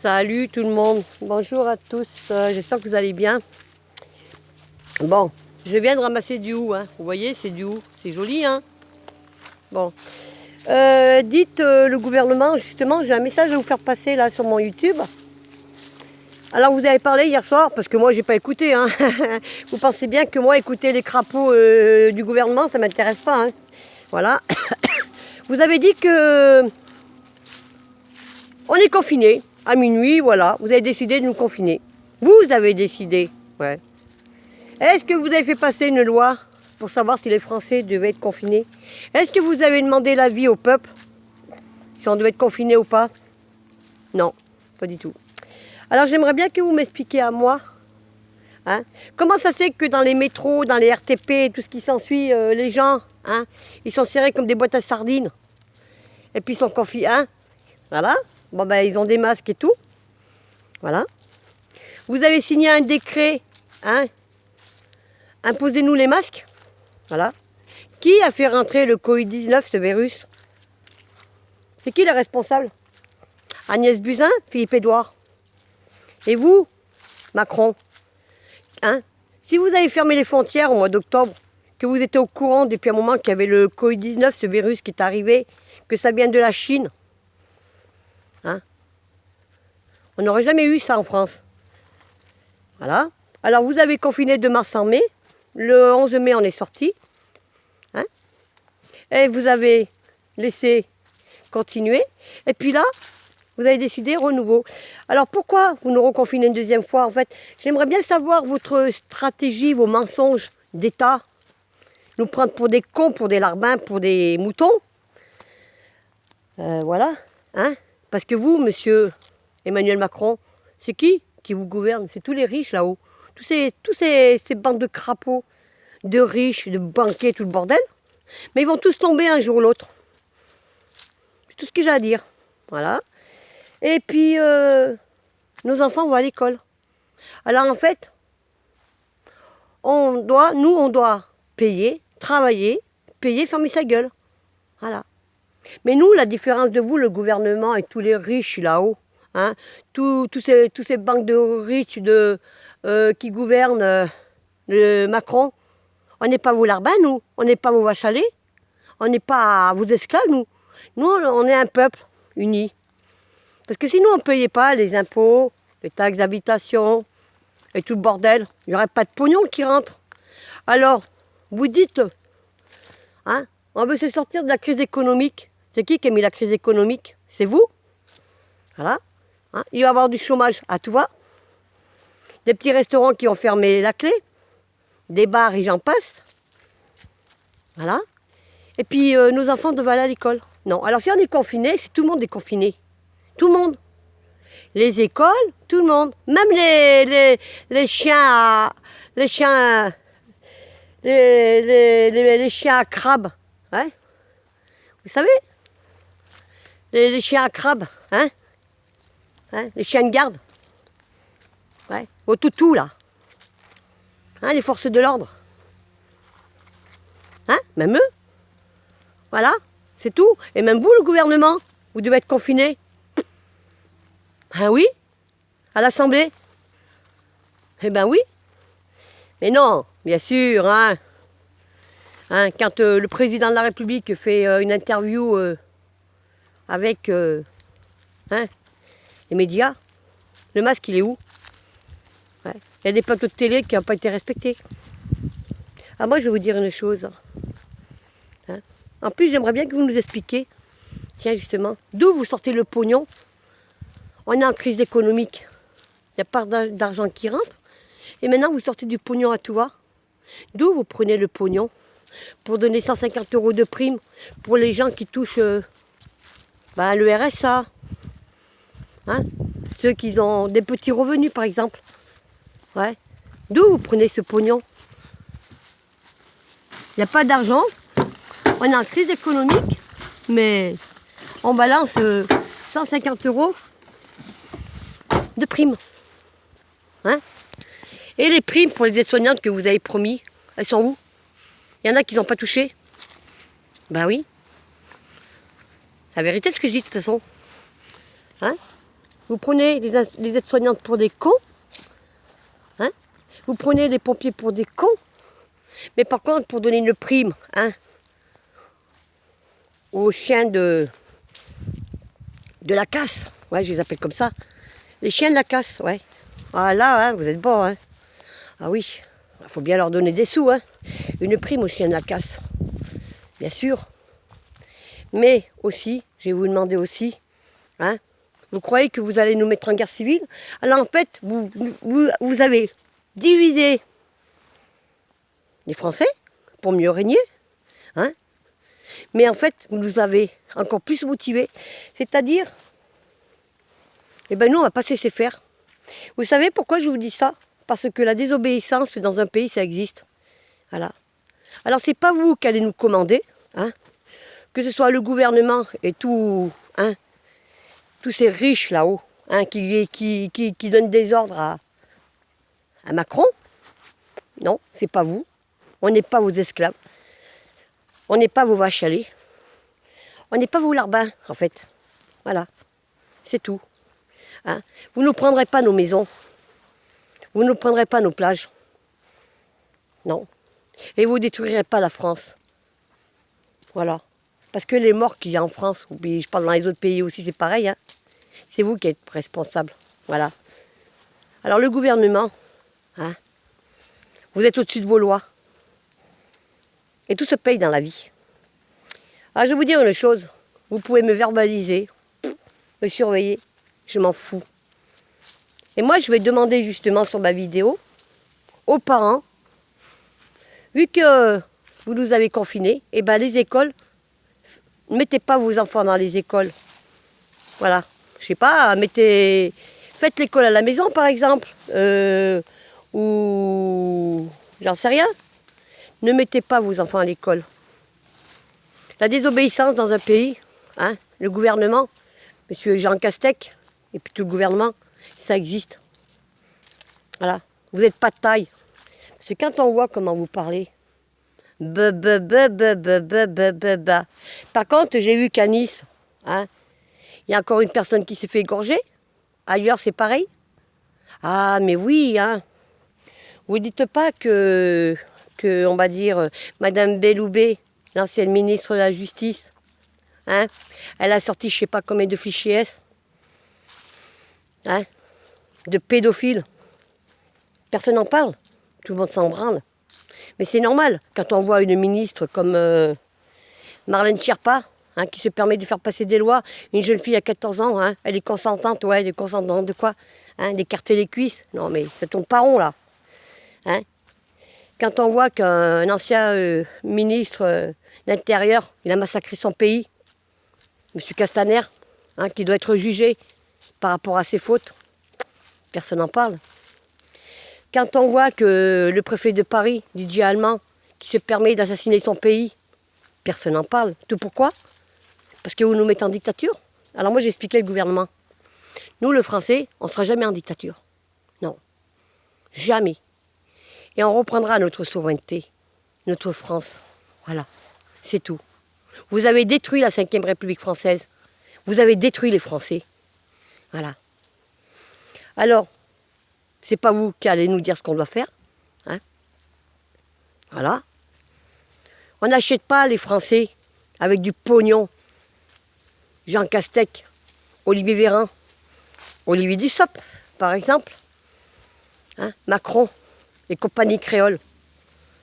Salut tout le monde, bonjour à tous, j'espère que vous allez bien. Bon, je viens de ramasser du hou, hein. Vous voyez, c'est du hou, c'est joli, hein. Bon, dites le gouvernement, justement, j'ai un message à vous faire passer là sur mon YouTube. Alors vous avez parlé hier soir, parce que moi j'ai pas écouté, hein. Vous pensez bien que moi écouter les crapauds du gouvernement, ça m'intéresse pas, hein. Voilà. Vous avez dit que on est confinés à minuit, voilà. Vous avez décidé de nous confiner. Vous avez décidé, ouais. Est-ce que vous avez fait passer une loi pour savoir si les Français devaient être confinés? Est-ce que vous avez demandé l'avis au peuple si on devait être confiné ou pas? Non, pas du tout. Alors j'aimerais bien que vous m'expliquiez à moi, hein, comment ça se fait que dans les métros, dans les RTP et tout ce qui s'ensuit, les gens, hein, ils sont serrés comme des boîtes à sardines. Et puis ils sont confinés, hein, voilà. Bon ben ils ont des masques et tout, voilà. Vous avez signé un décret, hein, imposez-nous les masques, voilà. Qui a fait rentrer le Covid-19, ce virus? C'est qui le responsable? Agnès Buzyn, Philippe Édouard. Et vous, Macron, hein? Si vous avez fermé les frontières au mois d'octobre, que vous étiez au courant depuis un moment qu'il y avait le Covid-19, ce virus qui est arrivé, que ça vient de la Chine, hein? On n'aurait jamais eu ça en France. Voilà. Alors vous avez confiné de mars en mai. Le 11 mai, on est sorti. Hein? Et vous avez laissé continuer. Et puis là, vous avez décidé renouveau. Alors pourquoi vous nous reconfinez une deuxième fois? En fait, j'aimerais bien savoir votre stratégie, vos mensonges d'État. Nous prendre pour des cons, pour des larbins, pour des moutons. Voilà. Hein? Parce que vous, monsieur Emmanuel Macron, c'est qui vous gouverne? C'est tous les riches là-haut. Tous ces bandes de crapauds, de riches, de banquiers, tout le bordel. Mais ils vont tous tomber un jour ou l'autre. C'est tout ce que j'ai à dire. Voilà. Et puis, nos enfants vont à l'école. Alors en fait, on doit payer, travailler, payer, fermer sa gueule. Voilà. Mais nous, la différence de vous, le gouvernement et tous les riches là-haut, hein, tous ces banques de riches qui gouvernent Macron, on n'est pas vos larbins, nous. On n'est pas vos vaches à lait. On n'est pas vos esclaves, nous. Nous, on est un peuple uni. Parce que sinon, on ne payait pas les impôts, les taxes d'habitation et tout le bordel. Il n'y aurait pas de pognon qui rentre. Alors, vous dites, hein, on veut se sortir de la crise économique. C'est qui a mis la crise économique? C'est vous. Voilà. Hein, il va y avoir du chômage à tout va. Des petits restaurants qui ont fermé la clé. Des bars et j'en passe. Voilà. Et puis, nos enfants doivent aller à l'école. Non. Alors, si on est confiné, si tout le monde est confiné. Tout le monde. Les écoles, tout le monde. Même les chiens les chiens... Les chiens à crabe. Hein? Vous savez? Les chiens à crabe. Hein? Hein? Les chiens de garde. Ouais. Au toutou, là. Hein, les forces de l'ordre. Hein? Même eux. Voilà. C'est tout. Et même vous, le gouvernement, vous devez être confinés. Ah oui? À l'Assemblée? Eh ben oui. Mais non, bien sûr, hein. Hein, quand le président de la République fait une interview avec hein, les médias, le masque, il est où? Ouais. Il y a des plateaux de télé qui n'ont pas été respectés. Ah, moi, je vais vous dire une chose. Hein. En plus, j'aimerais bien que vous nous expliquiez, tiens, justement, d'où vous sortez le pognon. On est en crise économique. Il n'y a pas d'argent qui rentre. Et maintenant, vous sortez du pognon à tout va. D'où vous prenez le pognon pour donner 150 € de prime pour les gens qui touchent le RSA. Hein? Ceux qui ont des petits revenus, par exemple. Ouais. D'où vous prenez ce pognon? Il n'y a pas d'argent. On est en crise économique, mais on balance 150 € de prime. Hein? Et les primes pour les aides-soignantes que vous avez promis, elles sont où? Il y en a qui n'ont pas touché. Ben oui. C'est la vérité ce que je dis de toute façon. Hein? Vous prenez les aides-soignantes pour des cons. Hein? Vous prenez les pompiers pour des cons. Mais par contre, pour donner une prime hein, aux chiens de la casse, ouais, je les appelle comme ça. Les chiens de la casse, ouais. Ah là, hein, vous êtes bons, hein. Ah oui, il faut bien leur donner des sous, hein. Une prime aux chiens de la casse, bien sûr. Mais aussi, je vais vous demander aussi, hein, vous croyez que vous allez nous mettre en guerre civile? Alors en fait, vous avez divisé les Français pour mieux régner, hein. Mais en fait, vous nous avez encore plus motivés. C'est-à-dire, eh ben nous, on va pas cesser faire. Vous savez pourquoi je vous dis ça? Parce que la désobéissance dans un pays, ça existe. Voilà. Alors, c'est pas vous qui allez nous commander, hein, que ce soit le gouvernement et tout, hein, tous ces riches là-haut, hein, qui donnent des ordres à Macron. Non, c'est pas vous. On n'est pas vos esclaves. On n'est pas vos vaches à lait. On n'est pas vos larbins, en fait. Voilà. C'est tout. Hein. Vous ne prendrez pas nos maisons. Vous ne prendrez pas nos plages. Non. Et vous ne détruirez pas la France. Voilà. Parce que les morts qu'il y a en France, ou je parle dans les autres pays aussi, c'est pareil. Hein. C'est vous qui êtes responsable. Voilà. Alors le gouvernement, hein, vous êtes au-dessus de vos lois. Et tout se paye dans la vie. Alors je vais vous dire une chose. Vous pouvez me verbaliser, me surveiller. Je m'en fous. Et moi, je vais demander justement sur ma vidéo aux parents, vu que vous nous avez confinés, et ben les écoles, ne mettez pas vos enfants dans les écoles. Voilà. Je sais pas, faites l'école à la maison par exemple, ou j'en sais rien. Ne mettez pas vos enfants à l'école. La désobéissance dans un pays, hein, le gouvernement, monsieur Jean Castex, et puis tout le gouvernement, ça existe. Voilà. Vous n'êtes pas de taille. Parce que quand on voit comment vous parlez, par contre, j'ai vu qu'à Nice, hein, il y a encore une personne qui s'est fait égorger. Ailleurs, c'est pareil. Ah, mais oui, hein. Vous dites pas que on va dire, Madame Belloubet, l'ancienne ministre de la Justice, hein, elle a sorti je sais pas combien de fichiers S, hein, de pédophiles. Personne n'en parle. Tout le monde s'en branle. Mais c'est normal, quand on voit une ministre comme Marlène Schiappa, hein, qui se permet de faire passer des lois, une jeune fille à 14 ans, hein, elle est consentante, ouais, elle est consentante de quoi, hein, d'écarter les cuisses. Non mais ça tourne pas rond là. Hein. Quand on voit qu'un ancien ministre de l'Intérieur, il a massacré son pays, M. Castaner, hein, qui doit être jugé par rapport à ses fautes, personne n'en parle. Quand on voit que le préfet de Paris, Didier Allemand, qui se permet d'assassiner son pays, personne n'en parle. Tout pourquoi? Parce que vous nous mettez en dictature. Alors moi j'ai expliqué le gouvernement. Nous, le Français, on ne sera jamais en dictature. Non. Jamais. Et on reprendra notre souveraineté, notre France. Voilà. C'est tout. Vous avez détruit la 5e République française. Vous avez détruit les Français. Voilà. Alors, c'est pas vous qui allez nous dire ce qu'on doit faire. Hein. Voilà. On n'achète pas les Français avec du pognon. Jean Castex, Olivier Véran, Olivier Dussopt, par exemple. Hein. Macron, les compagnies créoles.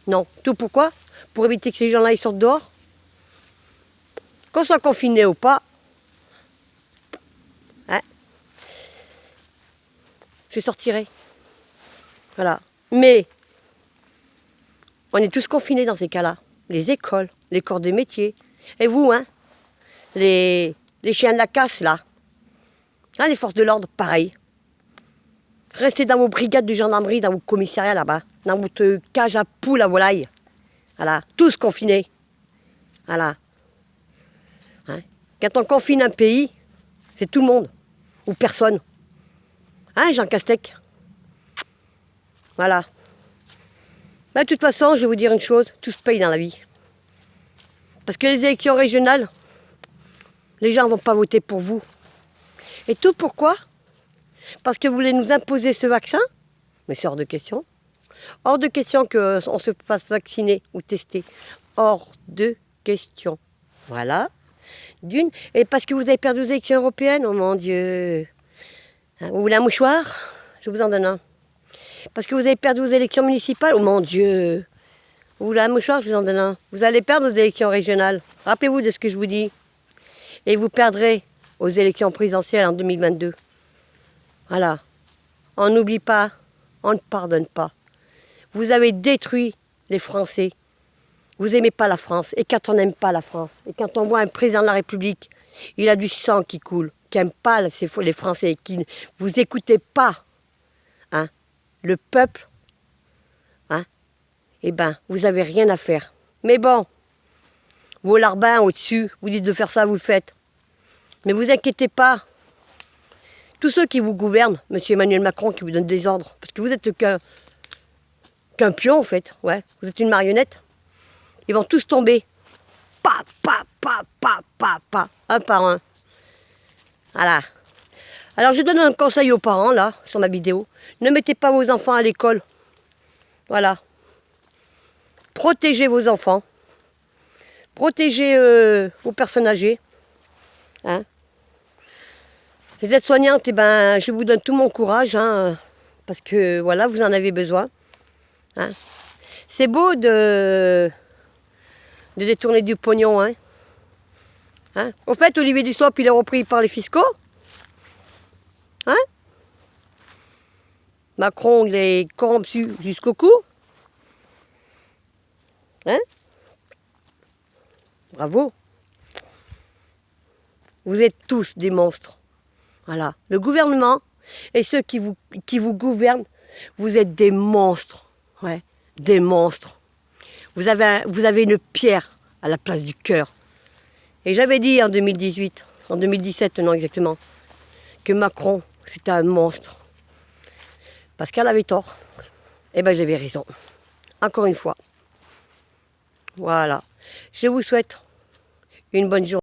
Non. Tout pourquoi? Pour éviter que ces gens-là ils sortent dehors. Qu'on soit confiné ou pas. Hein. Je sortirai. Voilà. Mais on est tous confinés dans ces cas-là. Les écoles, les corps de métier. Et vous, hein, les chiens de la casse, là. Hein, les forces de l'ordre, pareil. Restez dans vos brigades de gendarmerie, dans vos commissariats là-bas. Dans votre cage à poules à volaille. Voilà. Tous confinés. Voilà. Hein. Quand on confine un pays, c'est tout le monde. Ou personne. Hein, Jean Castex? Voilà. Mais de toute façon, je vais vous dire une chose, tout se paye dans la vie. Parce que les élections régionales, les gens ne vont pas voter pour vous. Et tout pourquoi? Parce que vous voulez nous imposer ce vaccin? Mais c'est hors de question. Hors de question qu'on se fasse vacciner ou tester. Hors de question. Voilà. D'une. Et parce que vous avez perdu aux élections européennes, oh mon Dieu. Vous voulez un mouchoir? Je vous en donne un. Parce que vous avez perdu aux élections municipales, oh mon Dieu. Vous voulez un mouchoir? Je vous en donne un. Vous allez perdre aux élections régionales. Rappelez-vous de ce que je vous dis. Et vous perdrez aux élections présidentielles en 2022. Voilà. On n'oublie pas, on ne pardonne pas. Vous avez détruit les Français. Vous n'aimez pas la France. Et quand on n'aime pas la France, et quand on voit un président de la République, il a du sang qui coule, qui n'aime pas les Français, qui ne vous écoutez pas, hein, le peuple, hein, eh ben, vous n'avez rien à faire. Mais bon, vos larbins au-dessus, vous dites de faire ça, vous le faites. Mais vous inquiétez pas. Tous ceux qui vous gouvernent, monsieur Emmanuel Macron, qui vous donne des ordres, parce que vous êtes qu'un pion en fait, ouais, vous êtes une marionnette, ils vont tous tomber. Pa, pa, pa, pa, pa, pa, un par un. Voilà. Alors je donne un conseil aux parents, là, sur ma vidéo. Ne mettez pas vos enfants à l'école. Voilà. Protégez vos enfants. Protégez vos personnes âgées. Hein. Les aides-soignantes, eh ben, je vous donne tout mon courage, hein, parce que voilà, vous en avez besoin. Hein. C'est beau de détourner du pognon. Hein. Hein. Au fait, Olivier Dussopt, il est repris par les fiscaux. Hein. Macron, il est corrompu jusqu'au cou. Hein. Bravo. Vous êtes tous des monstres. Voilà. Le gouvernement et ceux qui vous gouvernent, vous êtes des monstres. Ouais, des monstres. Vous avez une pierre à la place du cœur. Et j'avais dit en 2018, en 2017 non exactement, que Macron, c'était un monstre. Parce qu'elle avait tort. Eh bien, j'avais raison. Encore une fois. Voilà. Je vous souhaite une bonne journée.